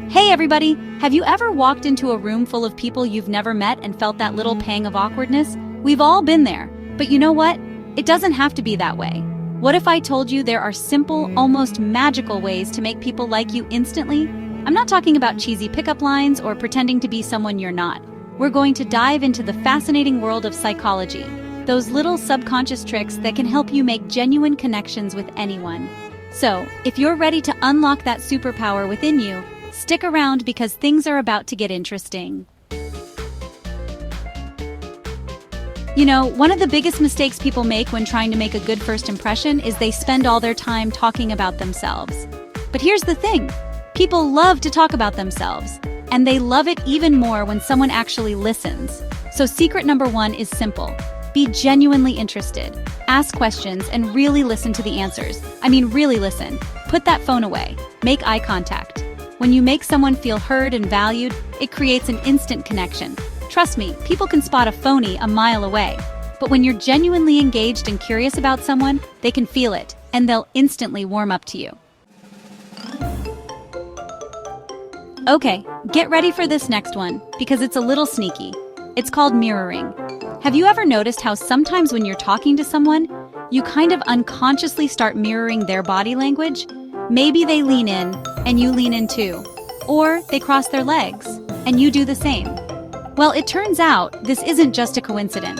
Hey everybody! Have you ever walked into a room full of people you've never met and felt that little pang of awkwardness? We've all been there. But you know what? It doesn't have to be that way. What if I told you there are simple, almost magical ways to make people like you instantly? I'm not talking about cheesy pickup lines or pretending to be someone you're not. We're going to dive into the fascinating world of psychology. Those little subconscious tricks that can help you make genuine connections with anyone. So, if you're ready to unlock that superpower within you, stick around because things are about to get interesting. You know, one of the biggest mistakes people make when trying to make a good first impression is they spend all their time talking about themselves. But here's the thing. People love to talk about themselves, and they love it even more when someone actually listens. So secret number 1 is simple. Be genuinely interested. Ask questions and really listen to the answers. I mean, really listen. Put that phone away. Make eye contact. When you make someone feel heard and valued, it creates an instant connection. Trust me, people can spot a phony a mile away. But when you're genuinely engaged and curious about someone, they can feel it, and they'll instantly warm up to you. Okay, get ready for this next one, because it's a little sneaky. It's called mirroring. Have you ever noticed how sometimes when you're talking to someone, you kind of unconsciously start mirroring their body language? Maybe they lean in, and you lean in too. Or they cross their legs, and you do the same. Well, it turns out this isn't just a coincidence.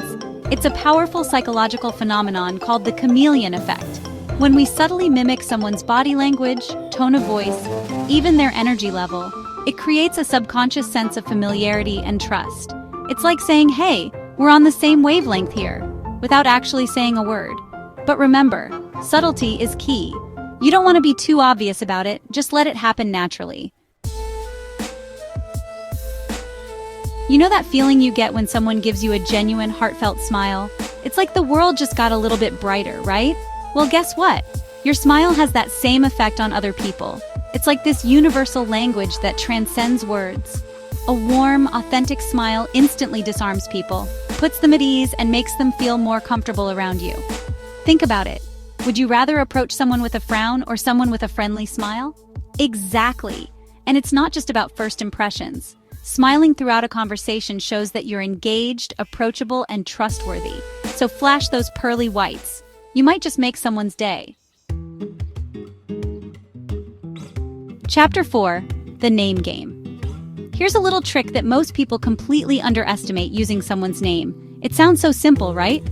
It's a powerful psychological phenomenon called the chameleon effect. When we subtly mimic someone's body language, tone of voice, even their energy level, it creates a subconscious sense of familiarity and trust. It's like saying, hey, we're on the same wavelength here, without actually saying a word. But remember, subtlety is key. You don't want to be too obvious about it, just let it happen naturally. You know that feeling you get when someone gives you a genuine, heartfelt smile? It's like the world just got a little bit brighter, right? Well, guess what? Your smile has that same effect on other people. It's like this universal language that transcends words. A warm, authentic smile instantly disarms people, puts them at ease, and makes them feel more comfortable around you. Think about it. Would you rather approach someone with a frown or someone with a friendly smile? Exactly. And it's not just about first impressions. Smiling throughout a conversation shows that you're engaged, approachable, and trustworthy. So flash those pearly whites. You might just make someone's day. Chapter 4: The Name Game. Here's a little trick that most people completely underestimate using someone's name. It sounds so simple, right?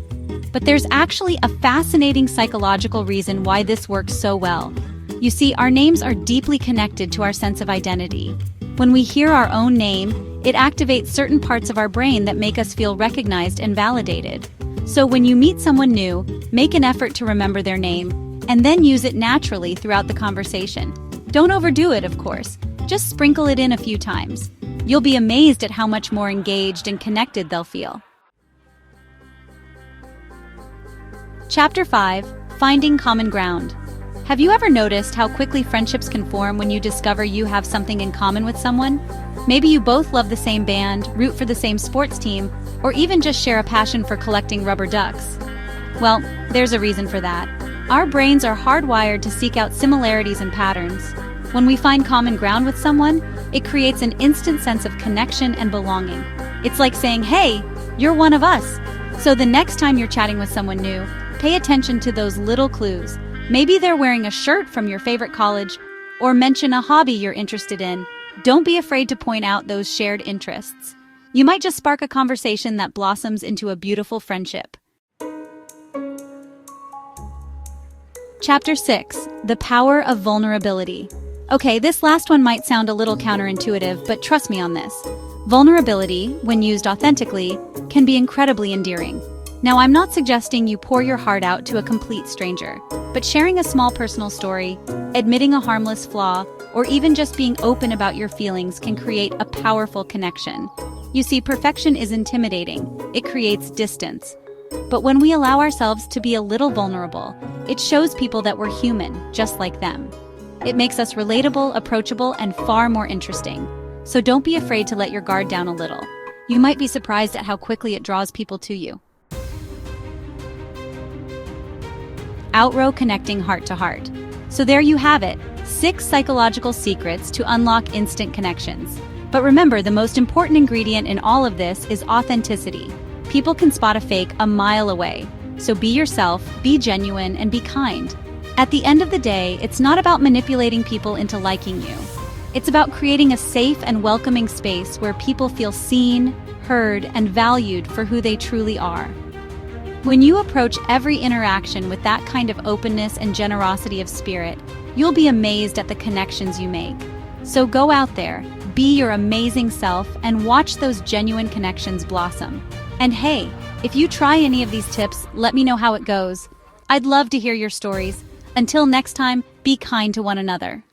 But there's actually a fascinating psychological reason why this works so well. You see, our names are deeply connected to our sense of identity. When we hear our own name, it activates certain parts of our brain that make us feel recognized and validated. So when you meet someone new, make an effort to remember their name, and then use it naturally throughout the conversation. Don't overdo it, of course. Just sprinkle it in a few times. You'll be amazed at how much more engaged and connected they'll feel. Chapter 5: Finding Common Ground. Have you ever noticed how quickly friendships can form when you discover you have something in common with someone? Maybe you both love the same band, root for the same sports team, or even just share a passion for collecting rubber ducks. Well, there's a reason for that. Our brains are hardwired to seek out similarities and patterns. When we find common ground with someone, it creates an instant sense of connection and belonging. It's like saying, hey, you're one of us. So the next time you're chatting with someone new, pay attention to those little clues. Maybe they're wearing a shirt from your favorite college, or mention a hobby you're interested in. Don't be afraid to point out those shared interests. You might just spark a conversation that blossoms into a beautiful friendship. Chapter 6: The Power of Vulnerability. Okay, this last one might sound a little counterintuitive, but trust me on this. Vulnerability, when used authentically, can be incredibly endearing. Now, I'm not suggesting you pour your heart out to a complete stranger, but sharing a small personal story, admitting a harmless flaw, or even just being open about your feelings can create a powerful connection. You see, perfection is intimidating. It creates distance. But when we allow ourselves to be a little vulnerable, it shows people that we're human, just like them. It makes us relatable, approachable, and far more interesting. So don't be afraid to let your guard down a little. You might be surprised at how quickly it draws people to you. Outrow: Connecting Heart to Heart. So there you have it, 6 psychological secrets to unlock instant connections. But remember, the most important ingredient in all of this is authenticity. People can spot a fake a mile away. So be yourself, be genuine, and be kind. At the end of the day, it's not about manipulating people into liking you. It's about creating a safe and welcoming space where people feel seen, heard, and valued for who they truly are. When you approach every interaction with that kind of openness and generosity of spirit, you'll be amazed at the connections you make. So go out there, be your amazing self, and watch those genuine connections blossom. And hey, if you try any of these tips, let me know how it goes. I'd love to hear your stories. Until next time, be kind to one another.